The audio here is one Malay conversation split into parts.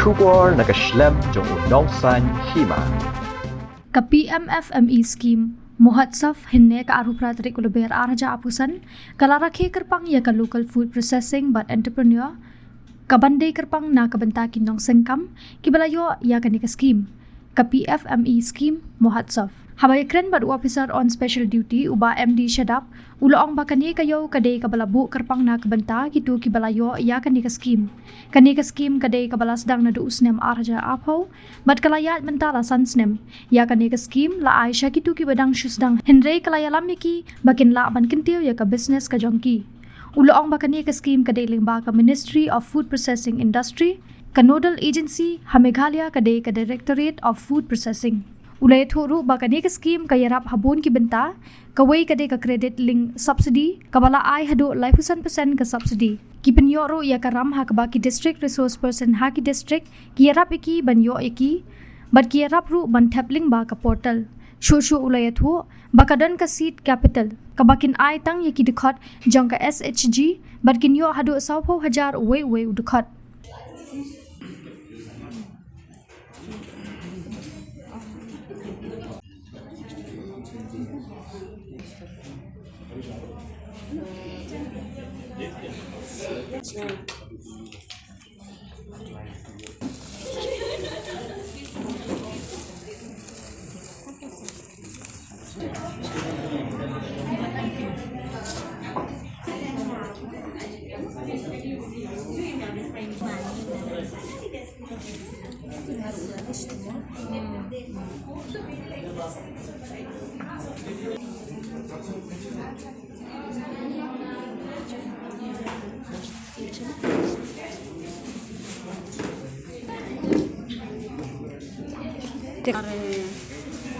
Shubor nakaslem jong unongsan hima. Ka PMFME scheme Mohatsaf hinne ka arupra tarik ulaber arja apusan kalara khe kerpang ya ka local food processing but entrepreneur ka bandai kerpang na ka benta kinong sengkam kibalayo ya ka nika scheme ka PFME scheme Mohatsaf habay kren bad officer on special duty uba MD Shadap uloong bakani kayo kadai kabalabu kerpang na ka benta gitu kibalayo ya ka nika scheme kadai kabalas dang na duusnem arja apho bat kalayat mentala sansnem ya ka nika scheme la Aisha gitu kibadang shusdang henry kalayalam ki bakin la ban kintiu ya ka business ka jongki uloong bakani ka scheme kadai lingba ka Ministry of Food Processing Industry ka nodal agency ha Meghalaya kadai ka Directorate of Food Processing ulay thuru bakani ka scheme kayarap habon ki benta kaway kadai ka credit link subsidy kabala ay hado 5% ka subsidy kipenyo ro ya karam ha kabaki district resource person ha ki district kiyarap iki banyo iki but kiyarap ru ban tapling ba ka portal shosho ulay thu bakadan ka seed capital kabakin ay tang yaki dikhot jong ka SHG but kinyo hado 100,000 we dikhot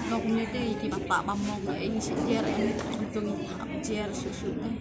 Loknya deh di bapak bamong ini sejar ini untung abjar susu deh.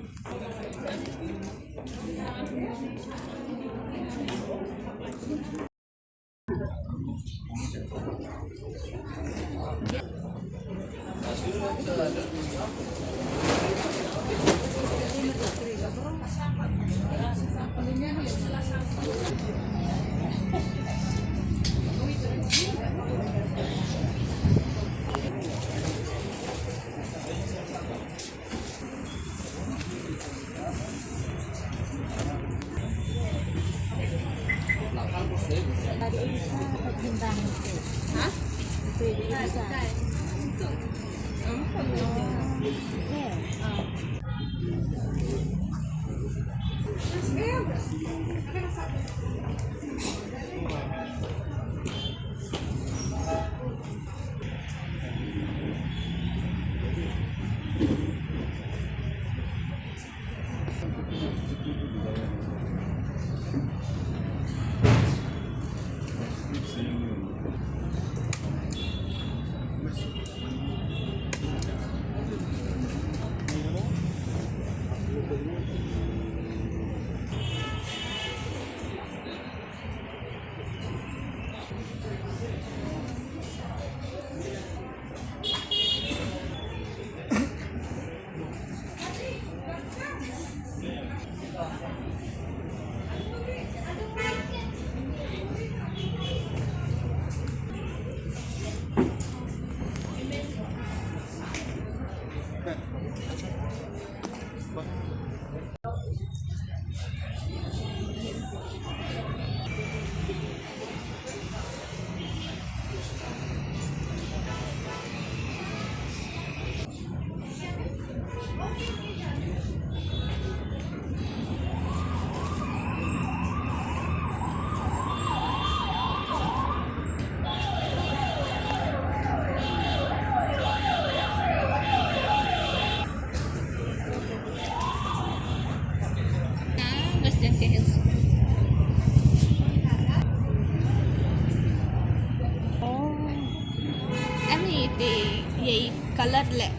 Color lệ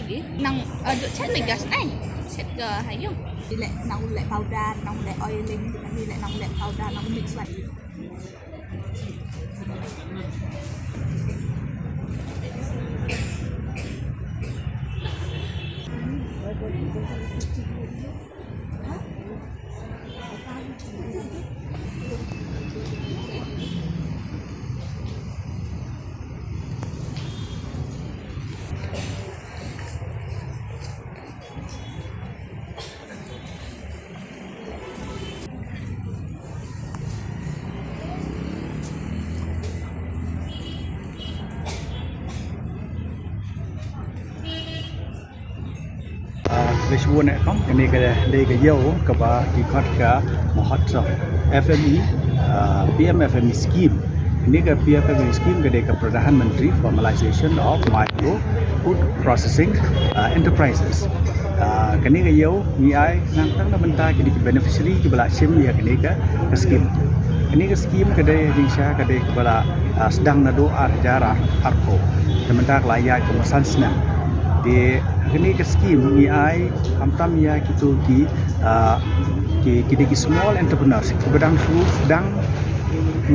gì nong được chết này gas này chết hay không đi lệ nong lệ powder nong lệ oiling đi lệ nong lệ powder nong mix lại suwon ekam kene ke dei ke yo ke ba di khat ka Mahatsaf FME PMFME scheme. Ini ke PMFME scheme ke dei ke Perdana Menteri Formalization of Micro Food Processing Enterprises. Kene ke yo ni ai nang tang na benta ke di beneficiary ke bala sim ya kene ke scheme. Ini ke scheme ke dei Indonesia ke dei ke bala sedang na do arjara arko. Sementara layak ke masansna. Di kini ke scheme ni ai amtam ya gitu ki small entrepreneurs kedang sedang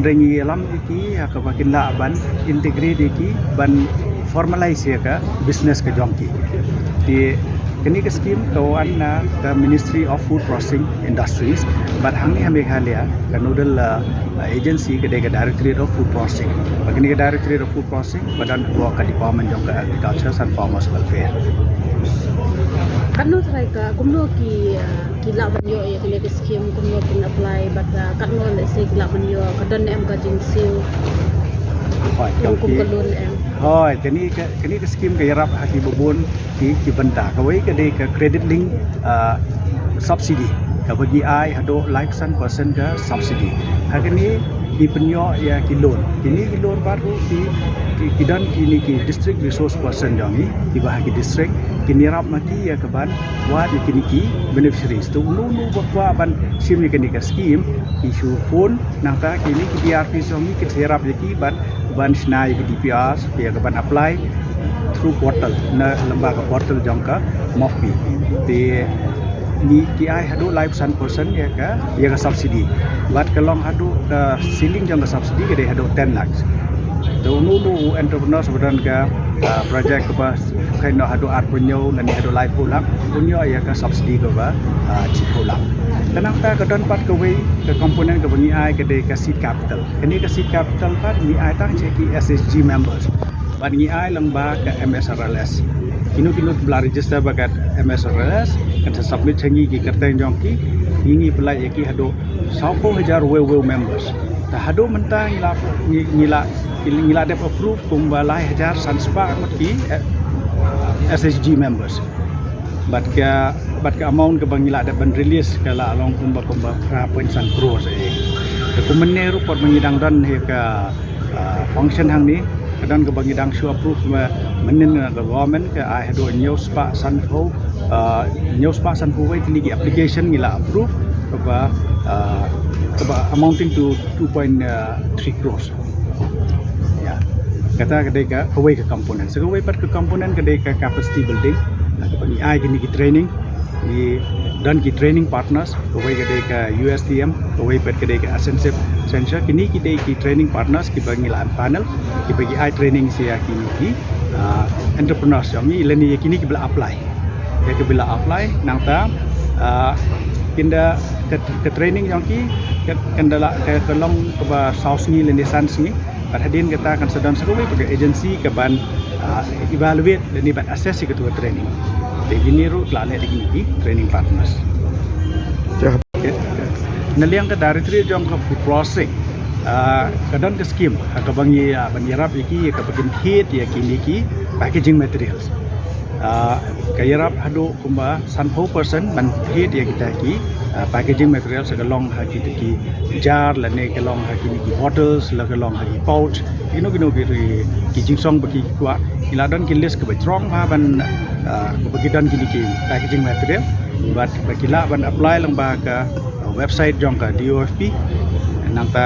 rengi alam iki ya ke bakin la ban integrate iki ban formalize ya ke business ke jongki di kini ke scheme kawan na the Ministry of Food Processing Industries but hang ni hame khalia ke nodal agency ke Directorate of Food Processing bagini ke Directorate of Food Processing badan dua ka department jong ke Agriculture and Farmers Welfare. Kanu try ka kumno ki la banyo ya kini ke scheme kumno kin apply but kanu le se ki la banyo kadan em ka jinsil yang kum kalun em hoi kini ke scheme ke yarap haki bubun ki benta ka wei ke de ke credit link subsidy ka bagi ai hado lifetime person ke subsidy hakini ki penyo ya ki loan kini ki loan baru ki dan kini ki district resource person jangi ki bahagi district kini rap maki ya ke ban wa di kini ki beneficiaries tu nu bakwa ban sim kini ke scheme isu phone nang ta kini ki DRP jangi ki therap ya ki ban snai ki DPR ya ke ban apply through portal na lembaga portal jangka MOFPI di ni ki ai hadu life sun person ya ka subsidi bat kalong hadu ka ceiling jang ka subsidi ke hadu 10 lakhs do nu entrepreneur sebenarnya ka project ke kai no hadu art punyo nan hadu life pulang punyo ya ka subsidi ke ba cipulang tenang ta ka don pat ke wei ke komponen ke bani ai ke ka seed capital ini ke seed capital pat ni ai tang ki SSG members bat ni ai lamba ke MSRLS kinu bela register bagat MSRLS kan submit changi ki kerteng jongki ini pelai ki hado 100,000 we members ta hado mentang ngila dep approve kumbalai hajar sanspa ki SSG members bat ka amount ke bangila dep ban release kala along kumba prapensan crores ke kumene report mengidang dan ka function hang ni dan ke bangidang show approve menen ke government ke ai hado news pa sanpo wai tini application ngila approve ke amounting to 2.3 crores ya kata kedai ke away ke komponen segawai pat ke komponen kedai ke capacity building ke bani ai gini ki training di dan ki training partners away kedai ke USTM away pat kedai ke Ascensive Sensor kini kita ki training partners ki bagi lan panel ki bagi ai training sia kini ki entrepreneurs yang ni leni kini ki bila apply ya ki bila apply nang ta kinda ke training yang ki kendala ke kelong ke ba south ni leni sans ni hadin kita akan sedang sekali pakai agensi ke ban evaluate leni ban assess ke tu training de gini ru lale di gini ki training partners naliang ke Directorate jong ke food processing kadang ke scheme ke bangi yarap iki ke bagian heat ya kini ki packaging materials ke yarap hadu kumba sanpo person ban heat ya kita ki packaging materials ke long ha ki jar lane ke long ha ki bottles la ke long ha ki pouch gino ki jingsong bagi kwa iladan ki list ke betrong ha ban ke bagian kini ki packaging material but bakila ban apply lang ba ke website jong ka DOFP nang ta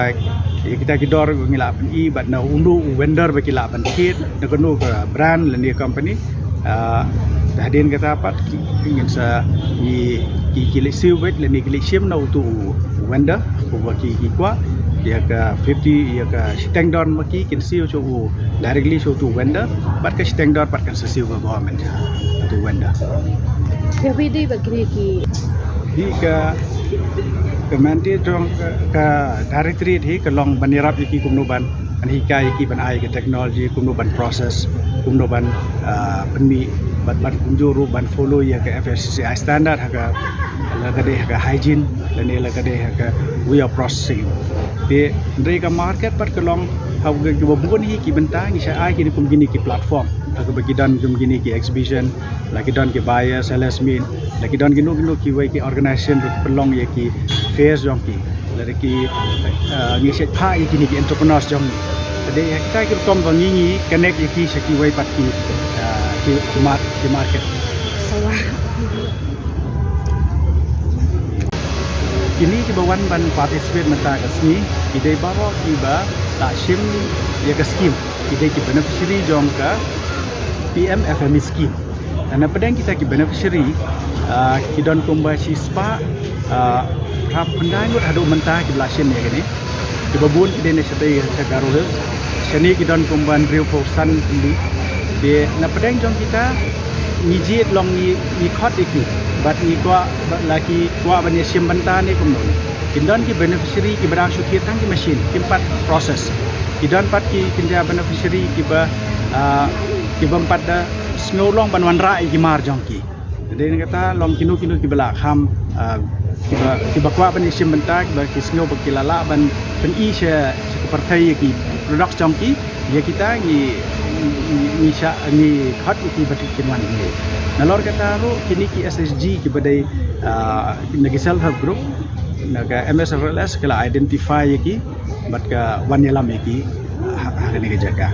kita kidor ngila i but na undu vendor bakila ban kit na kanu ka brand lani company hadin kata apa ingin sa ki kilisiu bet lani kilisium na utu vendor ko baki kwa dia ka 50 ya ka steng down maki kilisiu so directly so tu vendor but ka steng down pat kan sesiu ka government tu vendor ya bidi bagri ki hi ka kemanti jong ke Directorate hi ke long banirap iki kumnoban an hikai iki ban ai ke teknologi kumnoban proses kumnoban penmi ban kunjuru ban follow ya ke FSCI standard ha la kade ha hygiene dan la kade ha way of processing de ndai ka market pat ke long ha ke bubun hi ki bentang ni sai ai ki kum gini ki platform aku bagi dan begini ki exhibition lagi dan ki buyer sellers meet lagi dan ginu ki wei ki organization ru pelong ye ki fairs jong ki lagi ki ni set pha ye ki entrepreneurs jong ni jadi kita ki kom bangi connect ye ki seki wei pat ki market sawah kini ki bawan ban participate menta ka sini idai baro ki ba ta shim ye ka scheme idai ki beneficiary jong ka PMFME scheme dan pedang kita ki beneficiary ki don kumba si spa rap pendai ngut hadu menta ki blashin ye kini ki babun idai ne setai segaro seni ki don kumban drill posan di na pedang jong kita niji long ni khot iki bat ni kwa laki kwa banya sim banta ni kumno kindon ki beneficiary ki barang syuti tang ki machine ki pat proses kindon pat ki kinja beneficiary ki ba ki bampat da snow long ban wan ra ki mar jong ki jadi ni kata long kinu ki bala kham ki ba kwa banya sim banta ki ba ki snow ba ki lala ban pen i se partai ki product jong ki ya kita ni khot ki batik kinwan ni nalor kata ro kini ki SSG ki badai nagi self help group naga MSRLS kala identify ki bat ka wanyalam ki hakani ke jaga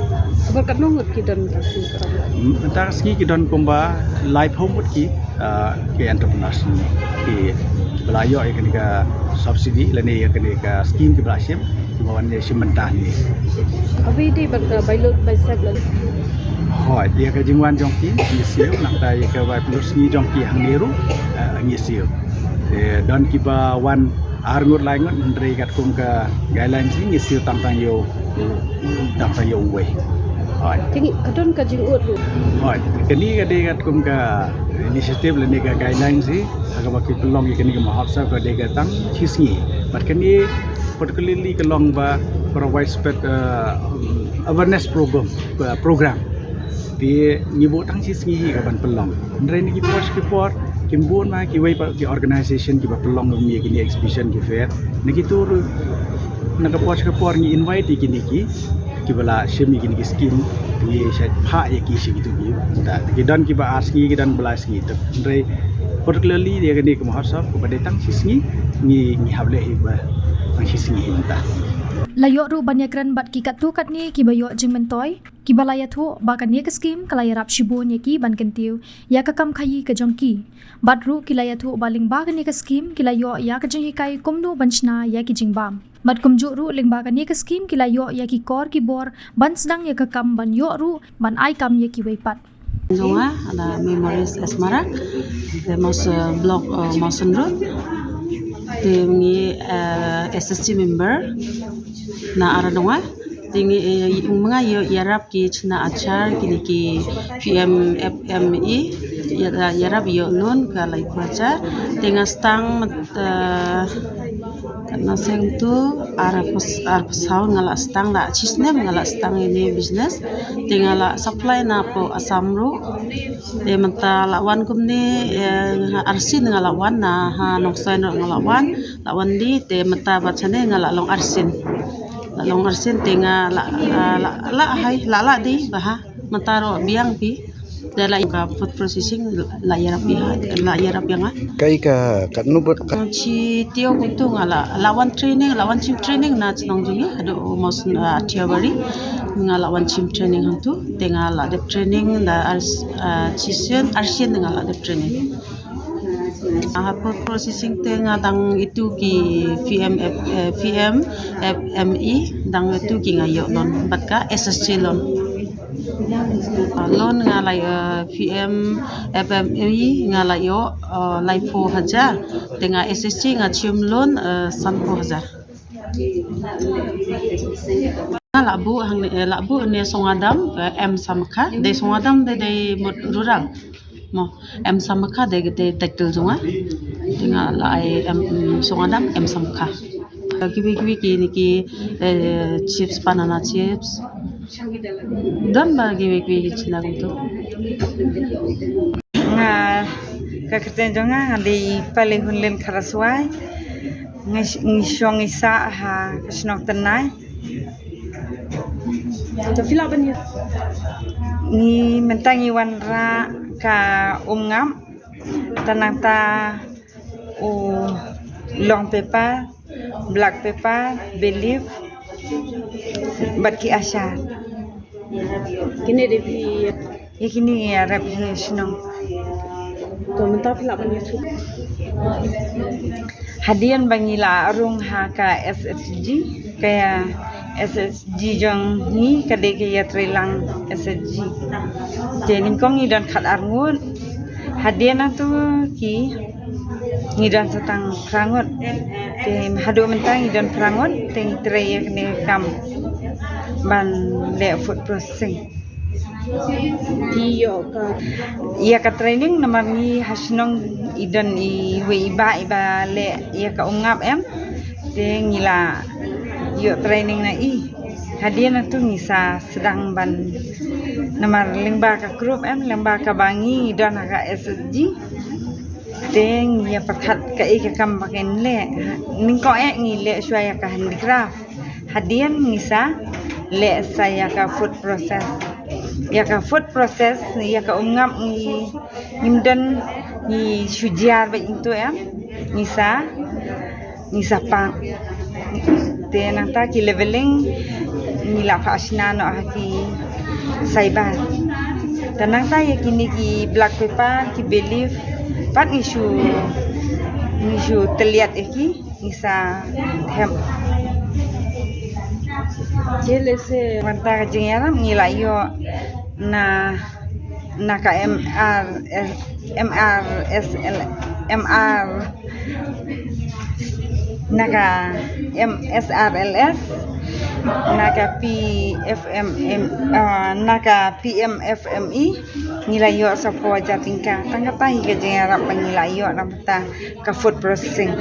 berkat nungut ki don kasih entar ski ki don kumba live home ki ke entrepreneurs ni ki belayo ya kini ka subsidi lani ya kini ka scheme ki belasim ki bawan ni simentah ni abi di berkat bailot baisap lan hoi dia ka jingwan jongki ni siu nak tai ka bai plus ni jongki hang niru ni siu don ki ba wan arngut lai ngot ndrei kat kum ka guideline ni siu tang yo we hoi tingi kadon ka jing ut hoi kini ka de kat kum ka inisiatif le ni ka guideline si aga ba ki pelong ki kini ka mahasab ka de ka tang chisni but kini particularly ka long ba for a widespread awareness program di nyibu tang sisngi ka ban pelong ndrai ni ki por kimbun ma ki wei ki organization ki ba pelong mi ki exhibition ki fair ni ki tur na ka por ni invite ki ni ki bala shemi ki scheme ni shat pha ye ki si gitu ki ta ki dan ki ba aski ki dan bala ski tu ndrai particularly dia ni ki mahasab ko ba tang sisngi ni hable hi ba tang sisngi ta Layo ru banyakran bat ki katu kat ni ki bayo jing mentoy ki balaya thu ba kan ye ka scheme kalaya rap shibon ye ki ban kentiu ya ka kam khayi ka jongki bat ru ki laya thu baling ba kan ye ka scheme ki layo ya ka jing hikai kumnu banchna ya ki jing bam bat kumju ru ling ba kan ye ka scheme ki layo ya ki kor ki bor ban sedang ya ka kam ban yo ru ban ai kam ye ki weipat Zonga ada Memories Asmara mas blog Mosen Road tingi SSG member na aradonga tingi mga yarap ki chna achar kini ki PMFME yarap yo nun ka lai kwacha tinga stang karena seng tu arpasau ngala stang la chisnem ngala stang ini business tinga la supply na po asamru de menta lawan kumni arsin ngala wan na ha noksain ngala wan lawan di te menta bachane ngala long arsin tinga la hai la di baha mentaro biang pi dala ka food processing la yarap yang kai ka kanubot ka chi tio kutu ngala lawan chim training na chnong jungi ado mos atiabari ngala wan chim training hantu tenga la de training da arsian ngala de training food processing tenga dang itu ki FME dang itu ki ngayo non batka SSC loan ngalai FME ngalai yo laipo haja tenga SSC ngacium loan sanpo haja labu ne songadam M samka de songadam de rurang mo M samka de tektel jonga tenga lai songadam M samka kibi ki chips banana chips dan bagi Cina gitu. Kaketen jonga di paling hunlen karaswai ngisong isa ha kesnok tenai. Tapi lah banyak. ni mentangi wanra ka ngam tanang ta long pepper, black pepper, bay leaf, bat ki asyar. Kini devi Ya kini ya rap senang. to mentah pula punya tu. Hadian bangila arung ha ka SSG kaya SSG jong ni kade kaya trilang SSG. Jadi kong idan khat arngun hadian tu ki ngidan setang prangot. Te hadu mentang idan prangot teng traya kene kam ban le food processing. Iyo ka Ia ka training namar ni hasnong idan I we iba le ia ka ungap em te ngila yo training na hadiah na tu ngisa sedang ban namar lengba ka group em lengba ka bangi idan ka SSG te ngia pakhat ka ka kam paken le ning ko ngi le suaya ka handicraft hadiah ngisa le saya ka food process ya ka food process ya ka ungap ni nimdan ni sujiar ba itu em ngisa pang te nang ta ki leveling ni la pa asna no haki saiban tanang ta ya kini ki black pepper ki bay leaf pat ni su teliat ki ngisa hem jele se manta ka jingaram ngila yo na ka naka MSRLS naka PMFME nilayo sa po jatingka tanggapahi ka jingarap pangilayo ramta ka food processing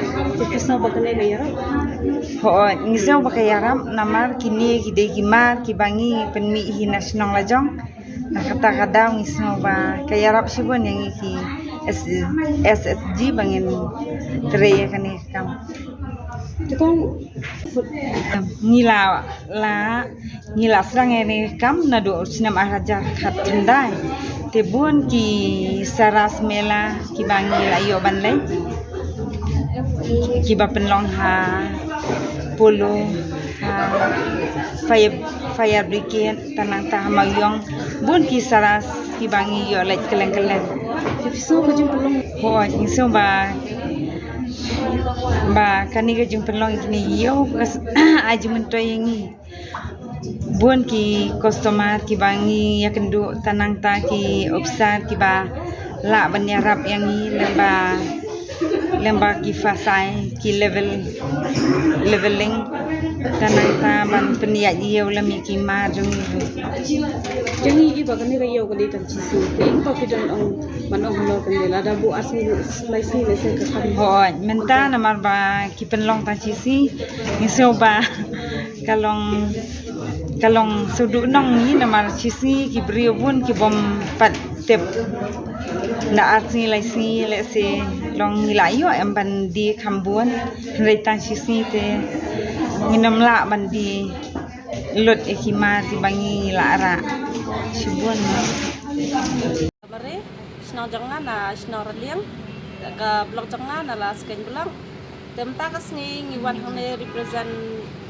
kisah bakale kaya ho ngisaw bakayaram namar kini kide kimar kibangi penmi hinasional lajong nakata kadaw ngisaw ba kayarap sibon yang iki SSG bangin treya kani kam tukang ngila serang ini kam nado sinam arajar khat tindai te bun ki saras mela ki bangi layo banlai ki ba penlong ha polo ha fire brigade tanang ta mayong bun ki saras ki bangi yo lek keleng-keleng kisah baju pelong ho ngiso ba kani ga jung penlong kini yo aji mentoy ngi buan ki customer ki bangi ya kendu tanang ta ki obsar ki ba la banyarap yang ngi lemba ki fasai ki leveling tanang ta ban peniak yo lami ki ma jung jangi i bakane kaya ko ditan chisu te ing pa pidan ong manong halo kendela da bu asni slice ni lese ka kami ho menta namar ba ki penlong ta chisi ngiso ba kalong sudu nong ni namar chisi ki brio bun ki bom pat tep na arti laisi lese long nilayo em ban di khambuan reitan chisi te nginam la ban di lot ekima di bangi lara sibuan Mari, senang jangan na senang reliang, ke blok jangan na la sekian bulan. Tempat kesini ngiwan hane represent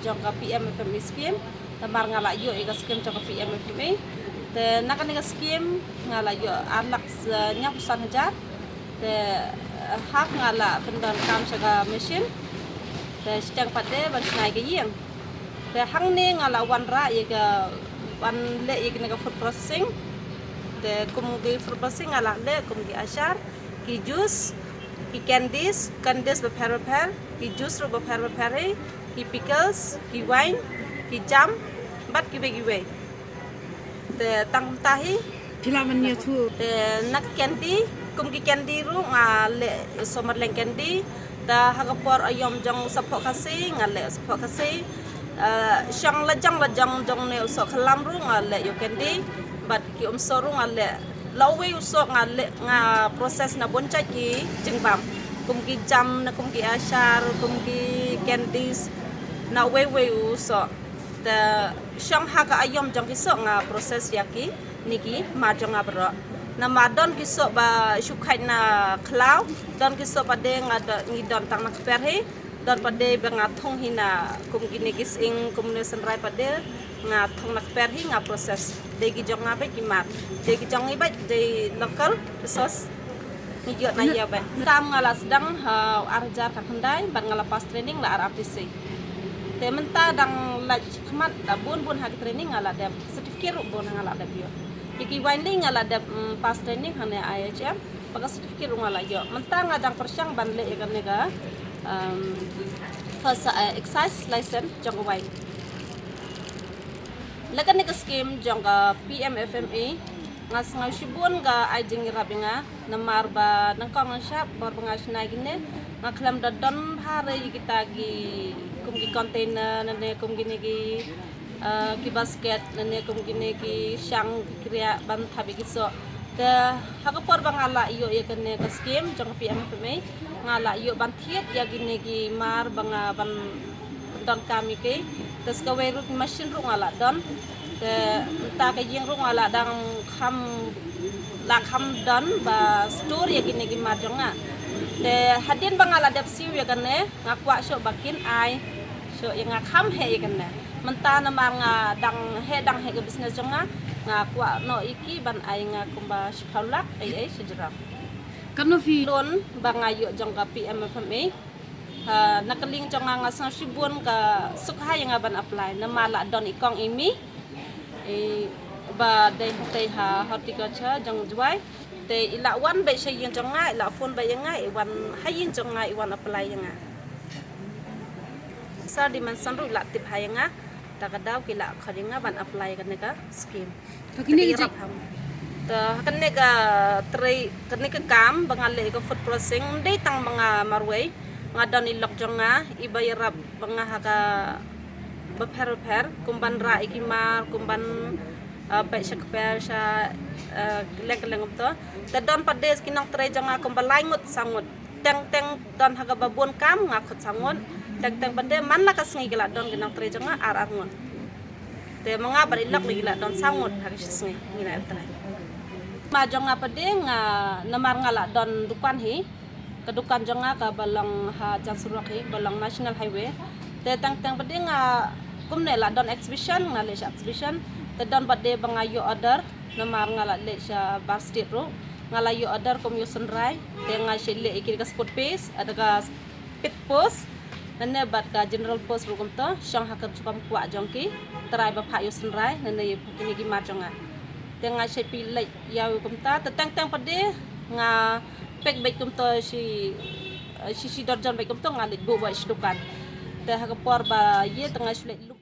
jangka PMFME scheme, tempat ngalak yo ega scheme jangka PMFME. Te nak ega scheme ngalak yo anak nyak usan hajar. Te hak ngalak pendan kam jaga mesin. Te sedang pada bersenai geyang. Te hang ni ngalak wanra ega wan le ega food processing. Te kumgi food processing ngalak le kumgi asyar ki juice ki candies beper ki juice ro beper ki pickles ki wine ki jam bat ki begi we te tang tahi filaman nya tu te nak candy kumgi candy ru ngale somar leng candy ta hagapor ayom jong sapok kasi ngale sapok kasi syang lajang jong ne usok khalam ru ngale yo candy bat ki soru ngale lawe usok ngale proses na bonca ki jengbam kumki jam na kumki asyar kumki candies na we usok the syang haga ayom jong kisok nga proses yaki niki majong abro nama don kisok ba syukai na klau don kisok pada ngi don tang nak perhe don pada bengathong hina kum gini kising komunikasi rai pada ngathong nak perhe nga proses degi jong ngabe kimat degi jong ibat de local resource ni jot na ya ba kam ngala sedang arjar ka kendai ban ngala pas training la RRTC te menta dang la khmat da bun hak training ngala da certificate bun ngala da bio iki winding ngala da pas training hane IHM paga certificate ngala yo menta ngadang persyang ban le kan nega first exercise license jong wai lakan ni scheme jong PMFMA ngas ngashibun ga ajing rabinga namar ba nangkong syap bor pengas nagine ngaklam dadon hare kita gi kum gi container nane kum gini ki basket nane kum gini ki syang kriya ban thabi giso te hakapor bangala iyo ya kene ka scheme jong PMFMA ngala iyo ban thiet ya gini gi mar banga ban don kami ke tes ka werut machine ru ngala don te ta ka jing ru ngala dang kham don ba store ya gini gi mar jonga te hadin bangala dap siu ya kene ngakwa syo bakin ai syo yang ngakam he ya kene menta na nga dang he ke business jonga ngakwa no iki ban ai ngakumba shpaulak ai sejera kanu fi lon bangayo jong ka PMFMA nakaling jong nga sang shibun ka sukha yang ban apply na mala don ikong imi ba dai ha horticulture jong juai te ila wan be shay yang jong nga ila phone ba yang nga wan hayin jong nga iwan apply yang nga sa dimension ru la tip ha yang nga takadaw kila khadinga ban apply kan ka scheme kakini ijak kene ka tray kene ka kam bangale ka food processing day tang mga marway ngadon ilok jonga ibayarap mga haka bapher kumban ra ikimar kumban pe shakper sha leng to don pades kinong tray jonga kumbalangut sangut teng don haga babon kam ngakut sangut teng pade man la kasngi gila don kinong tray jonga arangun te mga barilak gila don sangut haris sngi ngina tray majong nga pade nga namar ngala don dukan hi kedukan jonga ka balang ha jansurak hi balang national highway te tang pade nga kumne la don exhibition nga le exhibition te don pade bangayo order namar ngala le sha bar state ro ngala yo order commission rai te nga shile ikir ka sport pace ada ka pit post nane bat ka general post ro kumto shang hakap chukam kwa jongki trai ba pha yo sun rai nane kini gi ma jonga tenga she pilai yaw kumta tang pade nga pek baik kumto si dorjan baik kumto nga lit bo ba shdukan te hakapor ba ye tengah shule